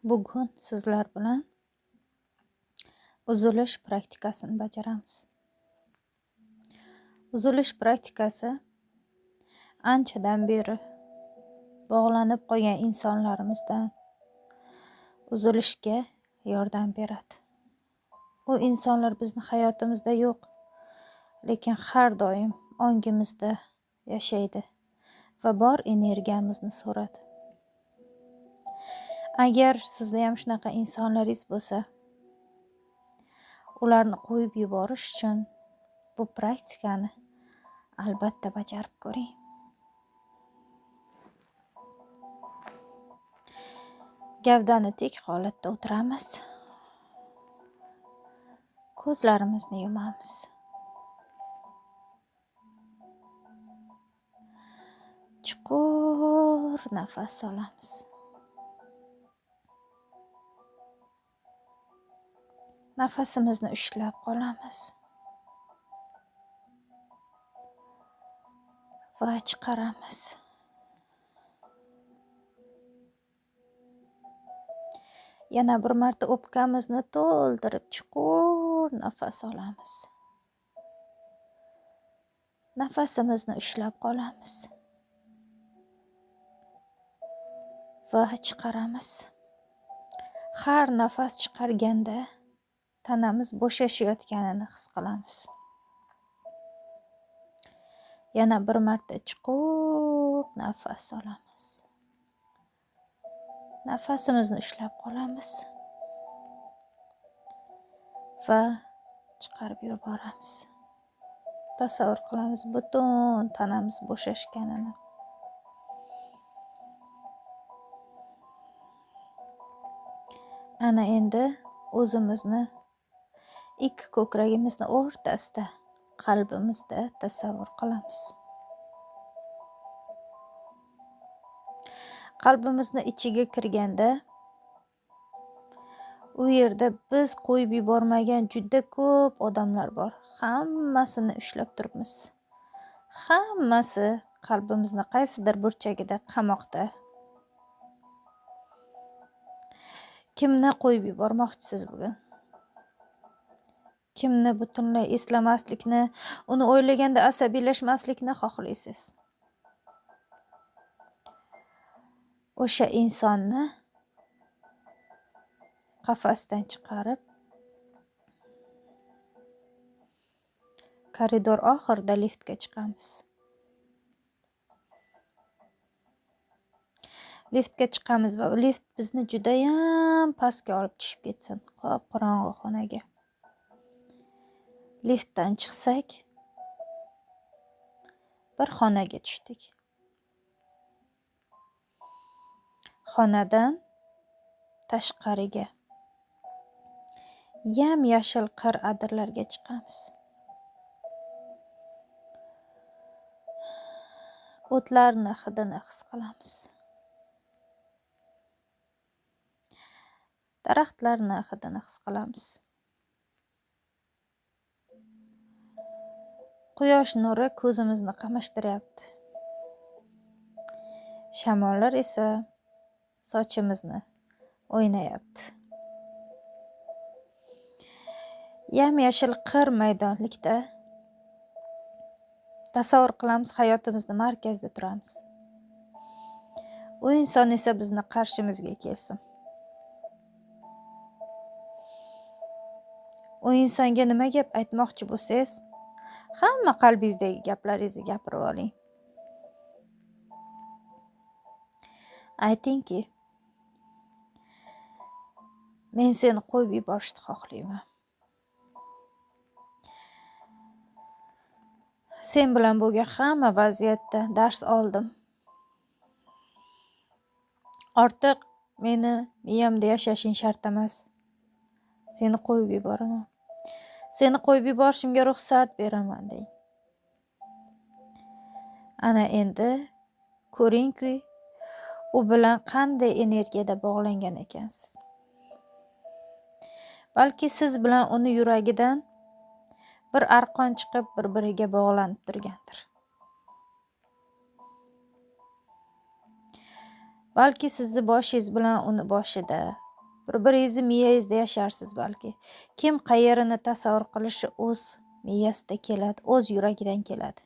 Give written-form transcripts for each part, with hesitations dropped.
Bugun sizlar bilan uzilish praktikasini bajaramiz. Uzilish praktikasi anchadan beri bog'lanib qolgan insonlarimizdan uzilishga yordam beradi. U insonlar bizni hayotimizda yo'q, lekin har doim ongimizda yashaydi va bor energiyamizni so'radi. Agar sizda ham shunaqa insonlaringiz bo'lsa, ularni qo'yib yuborish uchun bu praktikani albatta bajarib ko'ring. Gavdani tik holatda o'tiramiz. Ko'zlarimizni yumamiz. Chuqur nafas olamiz. Nafasimizni ushlab qolamiz va chiqaramiz. Yana bir marta o'pkamizni to'ldirib chuqur nafas olamiz. Nafasimizni ushlab qolamiz va chiqaramiz. Har nafas chiqarganda tanamiz bo'shashayotganini his qilamiz. Yana bir marta chuqur nafas olamiz. Nafasimizni ushlab qolamiz va chiqarib yuboramiz. Tasavvur qilamiz butun tanamiz bo'shashganini. Ana endi o'zimizni ikki ko'kragimizni o'rtasida, qalbimizda tasavvur qilamiz. Qalbimizni ichiga kirganda u yerda biz qo'yib yubormagan juda ko'p odamlar bor. Hammasini ushlab turibmiz. Hammasi qalbimizni qaysidir burchagida qamoqda. Kimni qo'yib yubormoqchisiz bugun? Kimni butunlay eslamaslikni, uni o'ylaganda asabiylashmaslikni xohlaysiz? O'sha insonni qafasdan chiqarib, koridor oxirida liftga chiqamiz. Liftga chiqamiz va lift bizni judayam pastga olib tushib ketsin, qop-qorong'i xonaga. Liftdan chiqsak, bir xonaga tushdik. Xonadan tashqariga yam-yashil qir adirlarga chiqamiz. O'tlarni hidini his qilamiz. Daraxtlarni hidini his qilamiz. Quyosh nuri ko'zimizni qamashtiryapti. Shamollar esa sochimizni o'ynayapti. Yam-yashil qir maydonlikda tasavvur qilamiz, hayotimizni markazida turamiz. U inson esa bizni qarshimizga kelsin. U insonga nima gap aytmoqchi bo'lsangiz, hamma qalbingizdagi gaplaringizni gapirib oling. Aytingki, men seni qo'yib yuborishni xohlayman. Sen bilan bo'lgan hamma vaziyatda dars oldim. Ortiq meni miyamda yashashing shart emas. Seni qo'yib yuboraman. Seni qo'yib yuborishimga ruxsat beraman deng. Ana endi ko'ringki, u bilan qanday energiyada bog'langan ekansiz. Balki siz bilan uni yuragidan bir arqon chiqib bir-biriga bog'lanib turgandir. Balki sizni boshingiz bilan uni boshida, Bir-biringizni miyangizda yasharsiz balki. Kim qayerini tasavvur qilishi o'z miyasida keladi, o'z yuragidan keladi.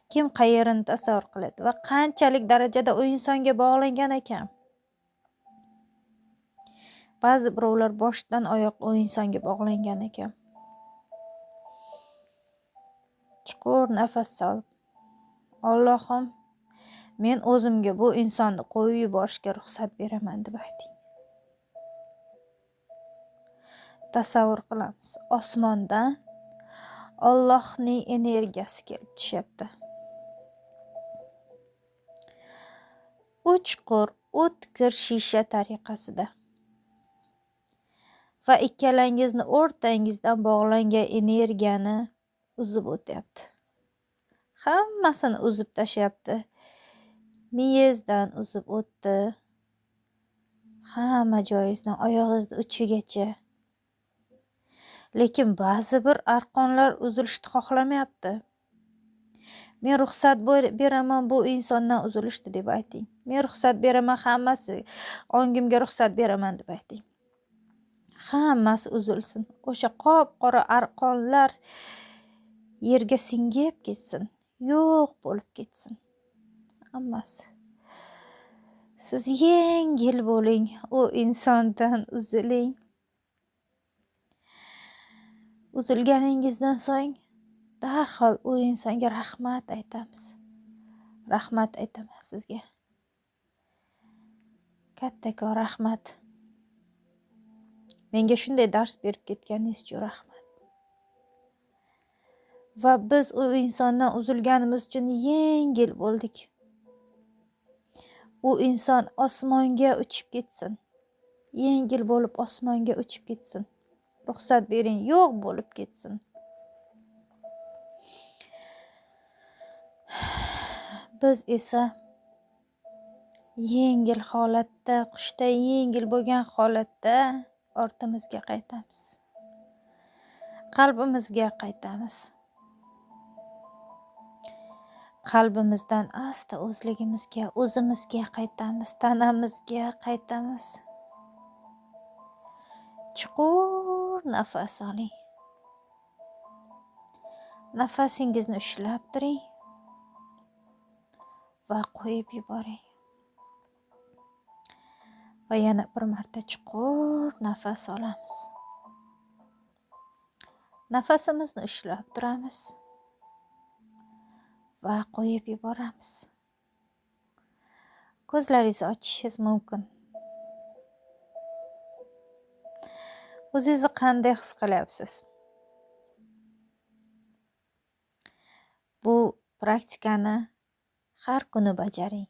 Kim qayerini tasavvur qiladi va qanchalik darajada u insonga bog'langan ekan. Ba'zi birovlar boshdan oyoq u insonga bog'langan ekan. Chuqur nafas solib, Allohim, men o'zimga bu insonni qo'yib yuborishga ruxsat beraman deb ayting. Tasavvur qilamiz, osmondan Allohning energiyasi kelib tushyapti. U chuqur, o'tkir shisha tariqasida va ikkalangizni o'rtangizdan bog'langan energiyani uzib o'tyapti. Hammasini uzib tashyapti. Miyangizdan uzib o'tdi. Hamma joyingizdan oyog'ingizning uchigacha. Lekin ba'zi bir arqonlar uzilishni xohlamayapti. Men ruxsat beraman bu insondan uzilishdi deb ayting. Men ruxsat beraman hammasi, ongimga ruxsat beraman deb ayting. Hammasi uzilsin. O'sha qop-qora arqonlar yerga singib ketsin, yo'q bo'lib ketsin. Hammasi. Siz yengil bo'ling, u insondan uziling. Uzilganingizdan so'ng darhol u insonga rahmat aytamiz. Rahmat aytaman sizga. Kattakon rahmat. Menga shunday dars berib ketganingiz uchun rahmat. Va biz u insondan uzilganimiz uchun yengil bo'ldik. U inson osmonga uchib ketsin. Yengil bo'lib osmonga uchib ketsin. Ruxsat bering, yo'q bo'lib ketsin. Biz esa yengil holatda, qushday yengil bo'lgan holatda ortimizga qaytamiz. Qalbimizga qaytamiz. Qalbimizdan asta o'zligimizga, o'zimizga qaytamiz, tanamizga qaytamiz. Chuqur nafas oling. Nafasingizni ushlab turing va qo'yib yuboring. Va yana bir marta chuqur nafas olamiz. Nafasimizni ushlab turamiz va qo'yib yuboramiz. Ko'zlaringizni ochishingiz mumkin. O'zingizni qanday his qilyapsiz? Bu praktikani har kuni bajaring.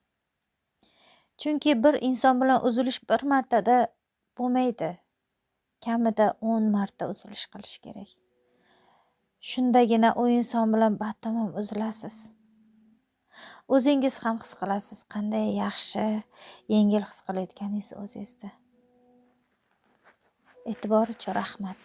Chunki bir inson bilan uzilish bir martada bo'lmaydi. Kamida 10 marta uzilish qilish kerak. Shundagina u inson bilan batamom uzilasiz. O'zingiz ham his qilasiz, qanday yaxshi, yengil his qilayotganingizni o'zingizda. E'tibor uchun rahmat.